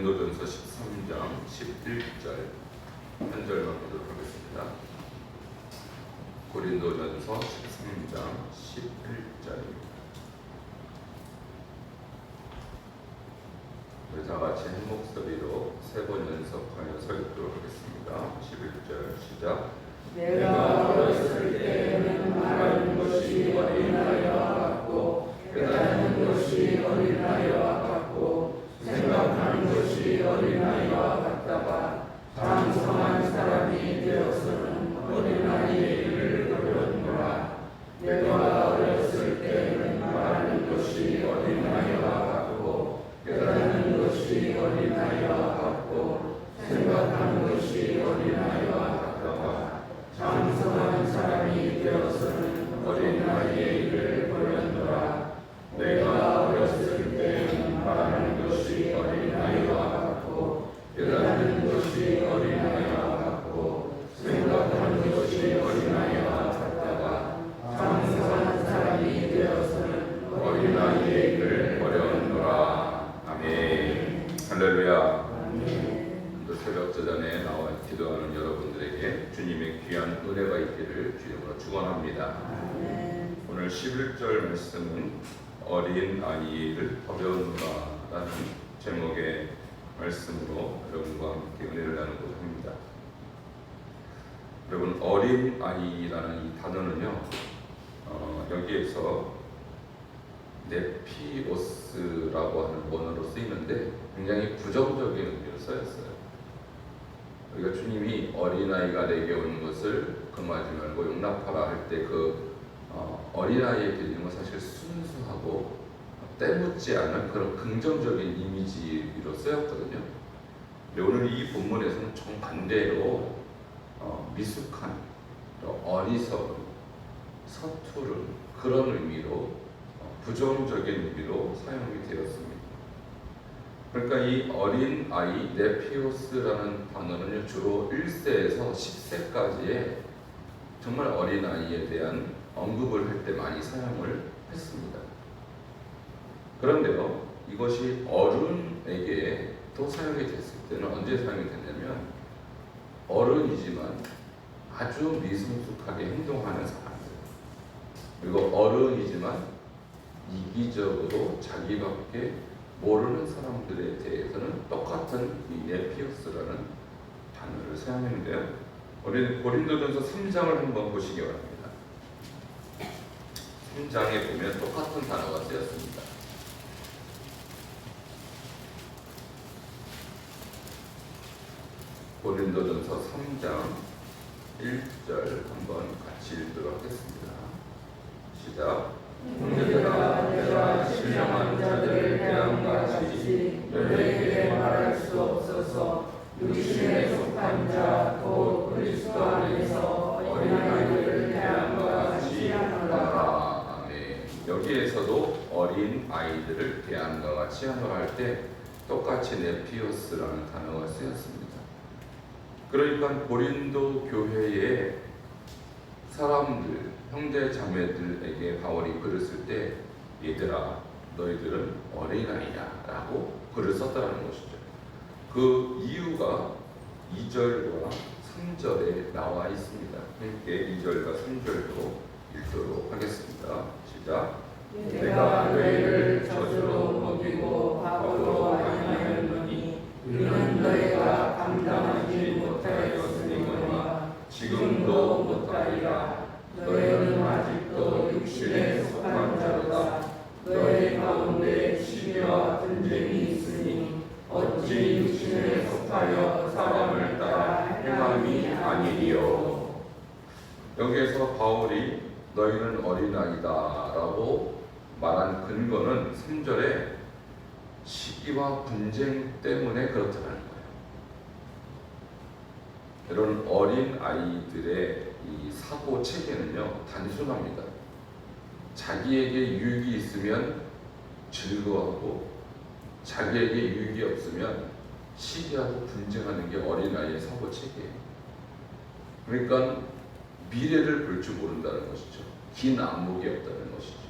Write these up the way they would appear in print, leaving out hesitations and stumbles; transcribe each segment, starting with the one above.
고린도전서 13장 11절 한 절만 보도록 하겠습니다. 고린도전서 13장 11절입니다. 우리 다 같이 한 목소리로 세 번 연속하여 설교하도록 하겠습니다. 11절 시작. 내가 어렸을 때에는 말하는 것이 어린아이와 같고 깨닫는 것이 어린아이와 같고 생각하는 것이 어린아이와 같다가 장성한 사람이 되어서는 어린아이의 일을 버렸노라. 내가 어렸을 때에는 말하는 것이 어린아이와 같고 깨닫는 것이 어린아이와 같고 생각하는 것이 어린아이와 같다가 장성한 사람이 되어서는 어린아이의 일을 버렸노라. 내가 어렸을 때에는 말하는 것이 어린아이와 같고 깨닫는 것이 어린아이와 같고 생각하는 것이 어린아이와 같다가 장성한 사람이 되어서는 어린아이의 일을 버렸노라. 아멘. 할렐루야. 새벽 저전에 나와 기도하는 여러분들에게 주님의 귀한 은혜가 있기를 주님으로 축원합니다. 오늘 11절 말씀은 어린 아이를 버려놓으라라는 제목의 말씀으로 여러분과 함께 은혜를 나누고자 합니다. 여러분, 어린 아이라는 이 단어는요, 여기에서 네피오스라고 하는 원어로 쓰이는데 굉장히 부정적인 의미로 쓰였어요. 우리가 주님이 어린아이가 내게 오는 것을 금하지 말고 용납하라 할 때 그 어린아이에게 있는 건 사실 순수하고 때묻지 않은 그런 긍정적인 이미지로 쓰였거든요. 오늘 이 본문에서는 정반대로 미숙한, 어리석은, 서투른 그런 의미로 부정적인 의미로 사용이 되었습니다. 그러니까 이 어린 아이 네피오스라는 단어는 주로 1세에서 10세까지의 정말 어린 아이에 대한 언급을 할 때 많이 사용을 했습니다. 그런데요, 이것이 어른에게 또 사용이 됐을 때는 언제 사용이 됐냐면 어른이지만 아주 미성숙하게 행동하는 사람들, 그리고 어른이지만 이기적으로 자기밖에 모르는 사람들에 대해서는 똑같은 이 네피오스라는 단어를 사용했는데요. 우리 고린도전서 3장을 한번 보시기 바랍니다. 3장에 보면 똑같은 단어가 쓰였습니다. 고린도전서 3장 1절 한번 같이 읽도록 하겠습니다. 시작. 형제들아, 내가 신령한 자들을 대함같이 너희에게 말할 수 없어서 육신에 속한 자 곧 그리스도 안에서 어린아이들을 대함과 같이 하노라. 아멘. 여기에서도 어린 아이들을 대함과 같이 하노라 할 때 똑같이 네피오스라는 단어가 쓰였습니다. 그러니까 고린도 교회의 사람들, 형제 자매들에게 바울이 글을 쓸 때 얘들아, 너희들은 어린아이야 라고 글을 썼다는 것이죠. 그 이유가 2절과 3절에 나와 있습니다. 함께 2절과 3절도 읽도록 하겠습니다. 시작. 내가 너희를 젖으로 먹이고 밥으로 아니하였노니 이는 너희가 감당하지 못하였으니거니와 지금도 못하리라. 너희는 아직도 육신에 속한 자로다. 너희 가운데 시기와 분쟁이 있으니 어찌 육신에 속하여 사람을 따라 행함이 아니리요. 여기에서 바울이 너희는 어린아이다 라고 말한 근거는 3절에 시기와 분쟁 때문에 그렇다는 거예요. 이런 어린 아이들의 이 사고 체계는요, 단순합니다. 자기에게 유익이 있으면 즐거워하고 자기에게 유익이 없으면 시기하고 분쟁하는 게 어린아이의 사고 체계예요. 그러니까 미래를 볼 줄 모른다는 것이죠. 긴 안목이 없다는 것이죠.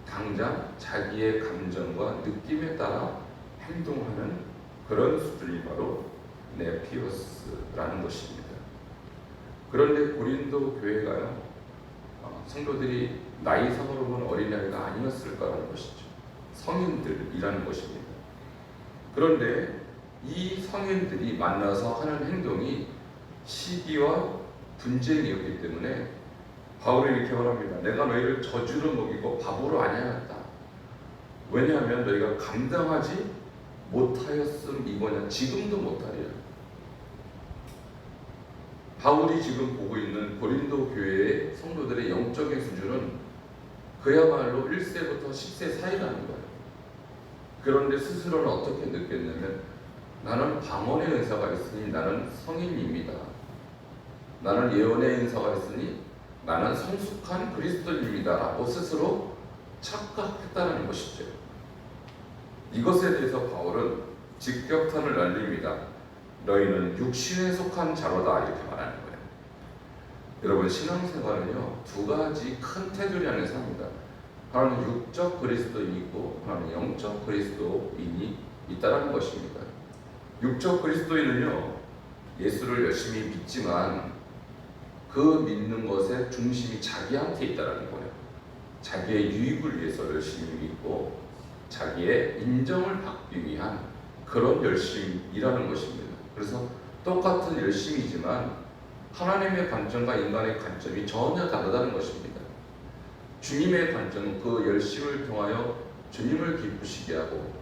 당장 자기의 감정과 느낌에 따라 행동하는 그런 수준이 바로 네피오스라는 것입니다. 그런데 고린도 교회가요, 성도들이 나이상으로 보면 어린아이가 아니었을 거라는 것이죠. 성인들이라는 것입니다. 그런데 이 성인들이 만나서 하는 행동이 시기와 분쟁이었기 때문에 바울이 이렇게 말합니다. 내가 너희를 저주로 먹이고 바보로 아니하였다. 왜냐하면 너희가 감당하지 못하였음이거냐. 지금도 못하리라. 바울이 지금 보고 있는 고린도 교회의 성도들의 영적인 수준은 그야말로 1세부터 10세 사이라는 거예요. 그런데 스스로는 어떻게 느꼈냐면, 나는 방언의 은사가 있으니 나는 성인입니다. 나는 예언의 은사가 있으니 나는 성숙한 그리스도인입니다 라고 스스로 착각했다는 것이죠. 이것에 대해서 바울은 직격탄을 날립니다. 너희는 육신에 속한 자로다, 이렇게 말하는 거예요. 여러분, 신앙생활은요, 두 가지 큰 테두리 안에서 합니다. 하나는 육적 그리스도인이 있고 하나는 영적 그리스도인이 있다는 것입니다. 육적 그리스도인은요, 예수를 열심히 믿지만 그 믿는 것의 중심이 자기한테 있다는 거예요. 자기의 유익을 위해서 열심히 믿고 자기의 인정을 받기 위한 그런 열심이라는 것입니다. 그래서 똑같은 열심이지만 하나님의 관점과 인간의 관점이 전혀 다르다는 것입니다. 주님의 관점은 그 열심을 통하여 주님을 기쁘시게 하고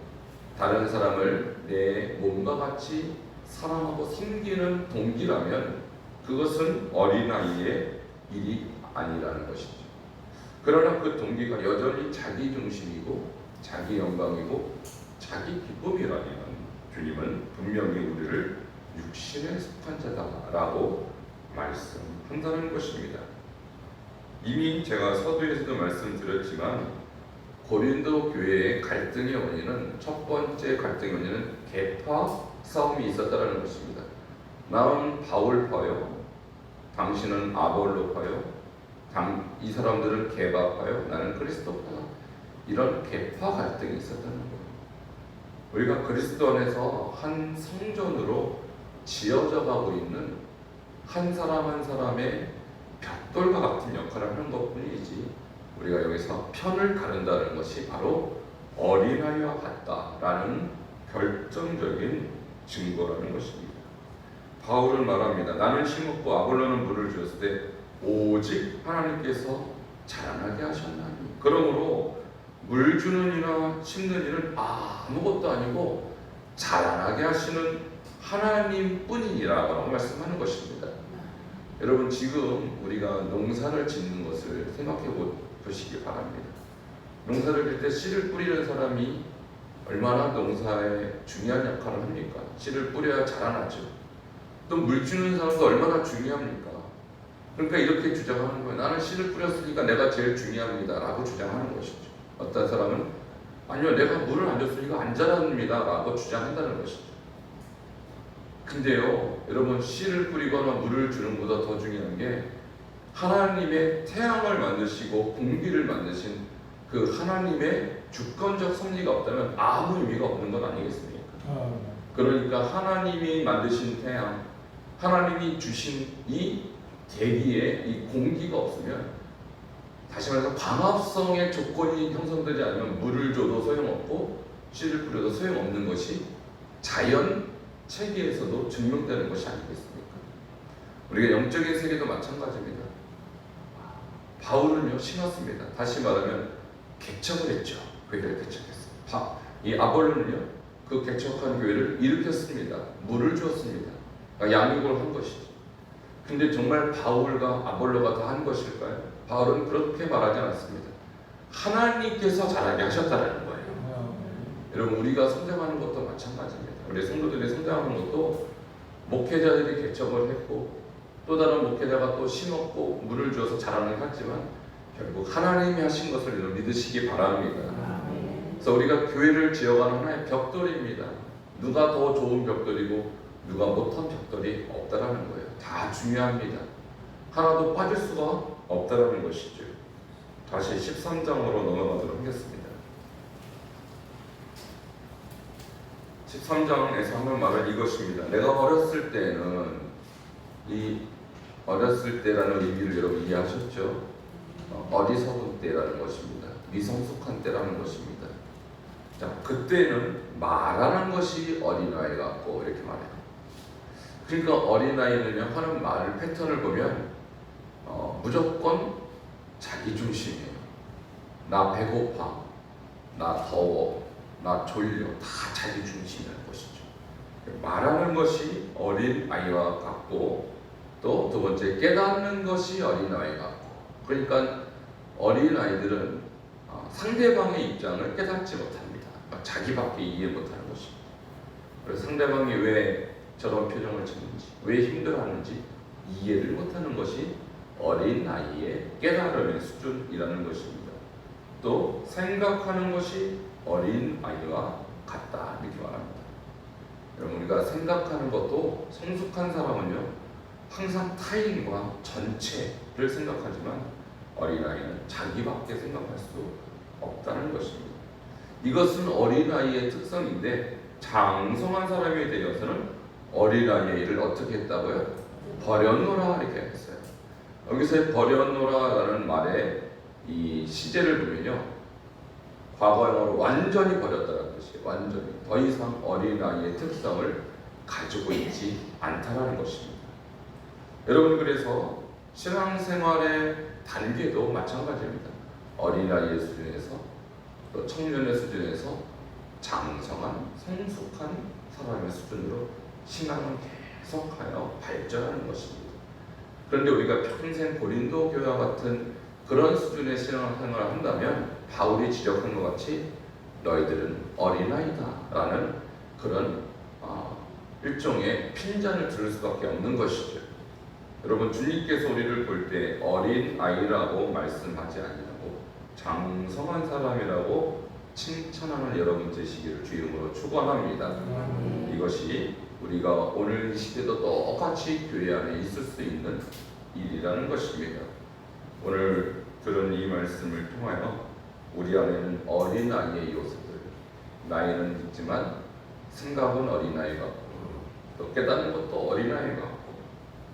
다른 사람을 내 몸과 같이 사랑하고 섬기는 동기라면 그것은 어린아이의 일이 아니라는 것이죠. 그러나 그 동기가 여전히 자기 중심이고 자기 영광이고 자기 기쁨이라면 주님은 분명히 우리를 육신에 속한 자다라고 말씀한다는 것입니다. 이미 제가 서두에서도 말씀드렸지만 고린도 교회의 갈등의 원인은, 첫 번째 갈등의 원인은 계파 싸움이 있었다는 것입니다. 나는 바울파요, 당신은 아볼로파요, 이 사람들은 게바파요, 나는 그리스도파요. 이런 계파 갈등이 있었다는 거예요. 우리가 그리스도 안에서 한 성전으로 지어져 가고 있는 한 사람 한 사람의 벽돌과 같은 역할을 하는 것뿐이지, 우리가 여기서 편을 가른다는 것이 바로 어린아이와 같다라는 결정적인 증거라는 것입니다. 바울은 말합니다. 나는 심었고 아볼로는 물을 주었을 때 오직 하나님께서 자라나게 하셨나니. 그러므로 물 주는 이나 심는 이는 아무것도 아니고 자라나게 하시는 하나님 뿐이니라고 말씀하는 것입니다. 여러분, 지금 우리가 농사를 짓는 것을 생각해 보시기 바랍니다. 농사를 질 때 씨를 뿌리는 사람이 얼마나 농사에 중요한 역할을 합니까? 씨를 뿌려야 자라나죠. 또 물 주는 사람도 얼마나 중요합니까? 그러니까 이렇게 주장하는 거예요. 나는 씨를 뿌렸으니까 내가 제일 중요합니다 라고 주장하는 것이죠. 어떤 사람은 아니요, 내가 물을 안 줬으니까 안 자랍니다 라고 주장한다는 것이죠. 근데요, 여러분, 씨를 뿌리거나 물을 주는 것보다 더 중요한 게 하나님의 태양을 만드시고 공기를 만드신 그 하나님의 주권적 섭리가 없다면 아무 의미가 없는 건 아니겠습니까? 그러니까 하나님이 만드신 태양, 하나님이 주신 이 대기에 이 공기가 없으면, 다시 말해서 광합성의 조건이 형성되지 않으면 물을 줘도 소용없고 씨를 뿌려도 소용없는 것이 자연 체계에서도 증명되는 것이 아니겠습니까? 우리가 영적인 세계도 마찬가지입니다. 바울은요, 심었습니다. 다시 말하면 개척을 했죠. 교회를 개척했어요. 이 아볼로는요, 그 개척한 교회를 일으켰습니다. 물을 주었습니다. 그러니까 양육을 한 것이죠. 근데 정말 바울과 아볼로가 다 한 것일까요? 바울은 그렇게 말하지 않았습니다. 하나님께서 자라게 하셨다는 거예요. 여러분, 우리가 성장하는 것도 마찬가지입니다. 우리 성도들이 성장하는 것도 목회자들이 개척을 했고 또 다른 목회자가 또 심었고 물을 주어서 자라는 하지만 결국 하나님이 하신 것을 믿으시기 바랍니다. 그래서 우리가 교회를 지어가는 하나의 벽돌입니다. 누가 더 좋은 벽돌이고 누가 못한 벽돌이 없다라는 거예요. 다 중요합니다. 하나도 빠질 수가 없다라는 것이죠. 다시 13장으로 넘어가도록 하겠습니다. 13장에서 하는 말은 이것입니다. 내가 어렸을 때는 이 어렸을 때라는 의미를 여러분 이해하셨죠? 어리석은 때라는 것입니다. 미성숙한 때라는 것입니다. 자, 그때는 말하는 것이 어린아이 같고 이렇게 말해요. 그러니까 어린아이는요 하는 말 패턴을 보면 무조건 자기 중심이에요. 나 배고파, 나 더워, 나 졸려, 다 자기 중심이라는 것이죠. 말하는 것이 어린아이와 같고 또 두 번째 깨닫는 것이 어린아이 같고, 그러니까 어린아이들은 상대방의 입장을 깨닫지 못합니다. 자기밖에 이해 못하는 것입니다. 그래서 상대방이 왜 저런 표정을 짓는지, 왜 힘들어하는지 이해를 못하는 것이 어린아이의 깨달음의 수준이라는 것입니다. 또 생각하는 것이 어린아이와 같다 이렇게 말합니다. 여러분, 우리가 생각하는 것도 성숙한 사람은요 항상 타인과 전체를 생각하지만 어린아이는 자기밖에 생각할 수 없다는 것입니다. 이것은 어린아이의 특성인데 장성한 사람에 대해서는 어린아이를 어떻게 했다고요? 버려놓으라 이렇게 했어요. 여기서 버려놓으라라는 말에 이 시제를 보면요 과거 영어로 완전히 버렸다는 뜻이에요. 완전히 더 이상 어린아이의 특성을 가지고 있지 않다라는 것입니다. 여러분, 그래서 신앙생활의 단계도 마찬가지입니다. 어린아이의 수준에서 또 청년의 수준에서 장성한 성숙한 사람의 수준으로 신앙을 계속하여 발전하는 것입니다. 그런데 우리가 평생 고린도 교회와 같은 그런 수준의 신앙생활을 한다면 바울이 지적한 것 같이 너희들은 어린아이다라는 그런 일종의 핀잔을 들을 수밖에 없는 것이죠. 여러분, 주님께서 우리를 볼 때 어린아이라고 말씀하지 아니하고 장성한 사람이라고 칭찬하는 여러분 되시기를 주 이름으로 축원합니다. 이것이 우리가 오늘 이 시대도 똑같이 교회 안에 있을 수 있는 일이라는 것입니다. 오늘 들은 이 말씀을 통하여 우리 안에는 어린아이의 요소들, 나이는 있지만 생각은 어린아이 같고 또 깨닫는 것도 어린아이 같고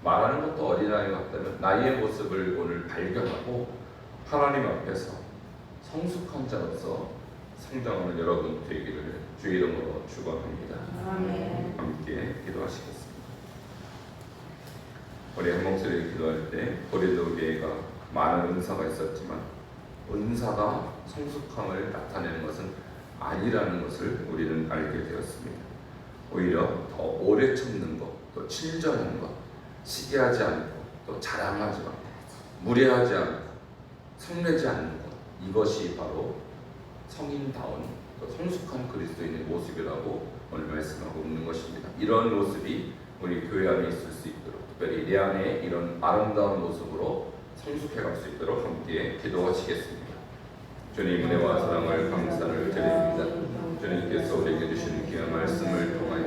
말하는 것도 어린아이 같다면 나의 모습을 오늘 발견하고 하나님 앞에서 성숙한 자로서 성장하는 여러분 되기를 주 이름으로 축원합니다. 함께 기도하시겠습니다. 우리 한 목소리를 기도할 때 고린도 교회가 많은 은사가 있었지만 은사가 성숙함을 나타내는 것은 아니라는 것을 우리는 알게 되었습니다. 오히려 더 오래 참는 것, 또 친절한 것, 시기하지 않고 또 자랑하지 않고 무례하지 않고 성내지 않는 것, 이것이 바로 성인다운 또 성숙한 그리스도인의 모습이라고 오늘 말씀하고 있는 것입니다. 이런 모습이 우리 교회 안에 있을 수 있도록, 특별히 내 안에 이런 아름다운 모습으로 성숙해갈 수 있도록 함께 기도하시겠습니다. 주님 은혜와 사랑을 감사를 드립니다. 주님께서 우리에게 주신 귀한 말씀을 통하여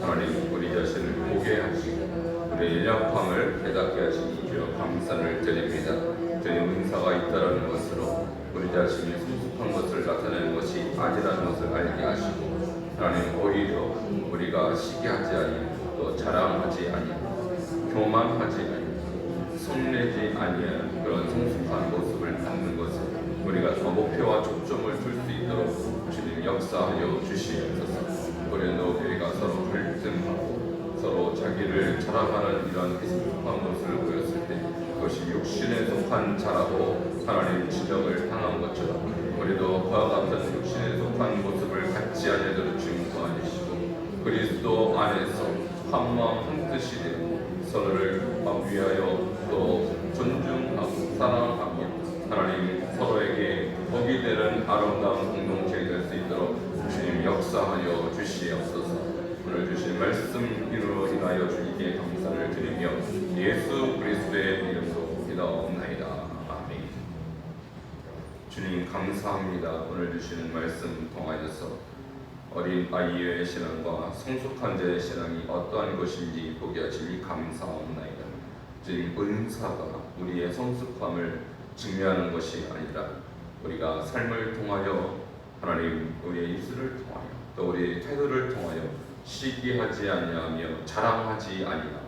하나님 우리 자신을 보게 하시고 우리의 연약함을 깨닫게 하시니 주여 감사를 드립니다. 주님 은사가 있다라는 것으로 우리 자신이 성숙한 것을 나타내는 것이 아니라는 것을 알게 하시고 하나님 오히려 우리가 시기하지 아니하고 또 자랑하지 아니하고 교만하지 아니하고 성내지 아니하는 그런 성숙한 모습을 갖는 것을 우리가 더 목표와 초점을 둘 수 있도록 주님 역사하여 주시옵소서. 고린도 교회가 서로 갈등하고 서로 자기를 자랑하는 이런 성숙한 모습을 보였을 때 그것이 육신에 속한 자라고 하나님 지적을 당한 것처럼 우리도 그와 같은 육신에 속한 모습을 갖지 않으도록 주님 도와주시고 그리스도 안에서 한마음 한뜻이 되고 서로를 위하여 또 존중하고 사랑하며 하나님 서로에게 복이 되는 아름다운 공동체가 될 수 있도록 주님 역사하여 주시옵소서. 오늘 주신 말씀으로 인하여 주님께 감사를 드리며 예수 그리스도의 이름으로 기도하옵나이다. 아멘. 주님 감사합니다. 오늘 주시는 말씀 통하여서 어린 아이의 신앙과 성숙한 자의 신앙이 어떠한 것인지 보게 하시니 감사옵나이다. 주님 은사가 우리의 성숙함을 증명하는 것이 아니라 우리가 삶을 통하여 하나님 우리의 입술을 통하여 또 우리 태도를 통하여 시기하지 아니하며 자랑하지 아니하며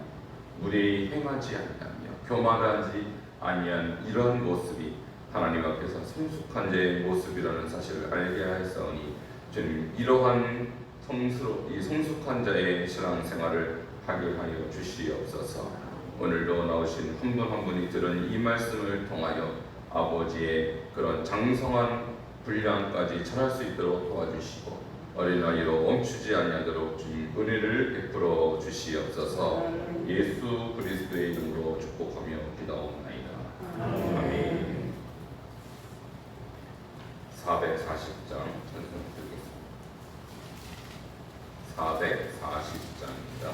무례히 행하지 아니하며 교만하지 아니한 이러한 모습이 하나님 앞에서 성숙한 자의 모습이라는 사실을 알게 하였사오니 주님 이러한 이 성숙한 자의 신앙생활을 하게 하여 주시옵소서. 오늘도 나오신 한 분 한 분이 들은 이 말씀을 통하여 아버지의 그런 장성한 분량까지 전할 수 있도록 도와주시고 어린아이로 멈추지 아니하도록 주님 은혜를 베풀어 주시옵소서. 예수 그리스도의 이름으로 축복하며 기도하옵나이다. 아멘. 440장 찬송 드리겠습니다. 440장입니다.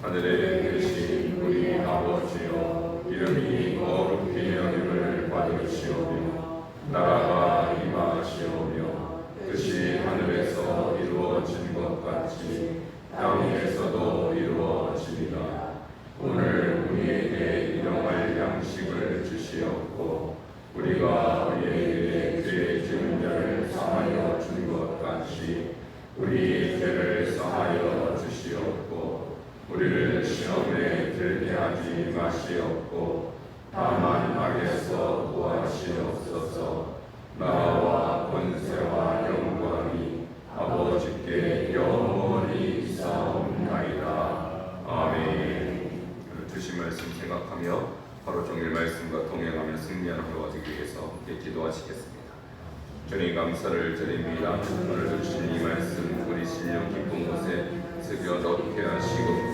하늘에 계신 우리 아버지여, 이름이 거룩히 여김을 받으시오며 나라가 임하시오며 뜻이 하늘에서 이루어진 것 같이 땅에서도 이루어지리라. 오늘 우리에게 일용할 양식을 주시옵고 우리가 우리에게 죄 지은 자를 사하여 준 것 같이 우리 죄를 사하여 주시옵고 우리를 시험에 들게 하지 마시옵고 다만 악에서 구하시옵소서. 나라와 권세와 영광이 아버지께 영원히 있사옵나이다. 아멘. 주신 말씀 생각하며 하루 종일 말씀과 동행하며 승리하는 하루가 되기 위해서 함께 기도하시겠습니다. 주님 감사를 드립니다. 오늘 주신 이 말씀 우리 신령 기쁜 곳에 새겨 넣게 하시고